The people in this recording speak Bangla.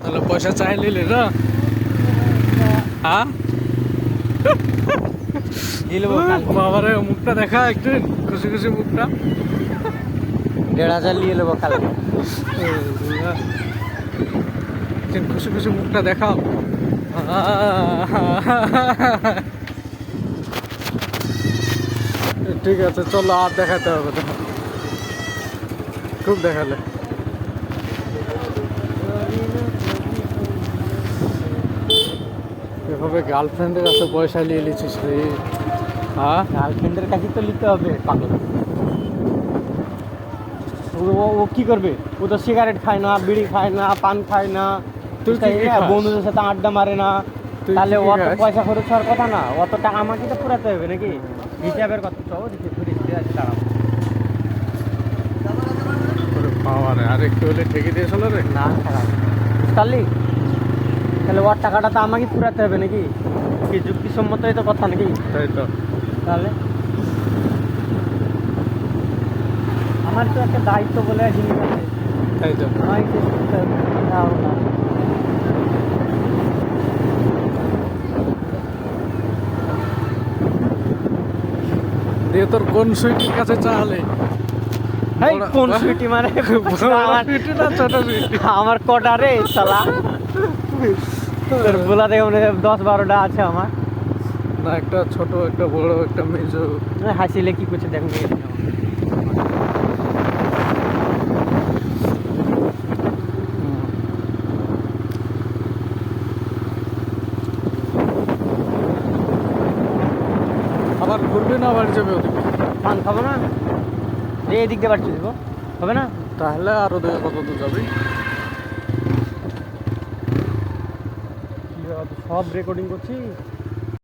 তাহলে পয়সা চাই নিলি না? হ্যাঁ বাবারে মুখটা দেখা একদিন, খুশি খুশি মুখটা। 1,500 নিয়ে নেবো কালকে। একদিন খুশি খুশি মুখটা দেখাও। ঠিক আছে চলো, আর দেখাতে হবে না, খুব দেখালে। এভাবে গার্লফ্রেন্ডের কাছে পয়সা নিয়ে নিচ্ছিস রে? হ্যাঁ, গার্লফ্রেন্ডের কাছে তো নিতে হবে পাগল। ও কি করবে? ও তো সিগারেট খায় না, বিড়ি খায় না, পান খায় না, তুই কি কি খাস? বন্ধুদের সাথে আড্ডা মারে না। তুই কি তাহলে কি অত খাস? পয়সা খরচ হওয়ার কথা না, অত টাকা আমাকে তো পুরাতে হবে নাকি? হিসাবের কথা তো আছে দাঁড়াবো। পাওয়ারে আর একটু হলে ঠেকে দিয়েছিল রে। না খারাপ বুঝতে পারলি? তাহলে ওর টাকাটা তো আমাকে পুরাতে হবে নাকি? কি যুক্তিসম্মতই তো কথা নাকি? তাই তো। তাহলে আমার তো একটা দায়িত্ব বলে জিনিস আছে, তাই তো। আমাকে শেষ করতে হবে। তাও না। দিয়ে তোর কোন সুইটির কাছে চালে? এই কোন সুইটি মানে? সুইটি না ছোট সুইটি? আমার কটা রে শালা? তোর বলা দেখে মনে হয় 10-12টা আছে আমার। না, একটা ছোট, একটা বড়, একটা মেজো। হাসিলে কি করছে দেখুন। আবার ঘুরবি না বাড়ি যাবে ওদিকে? পান খাবো না রে, এদিক দিয়ে বাড়ছি দিব হবে না? তাহলে আরো দেখে কত দূর যাবি? সব রেকর্ডিং করছি।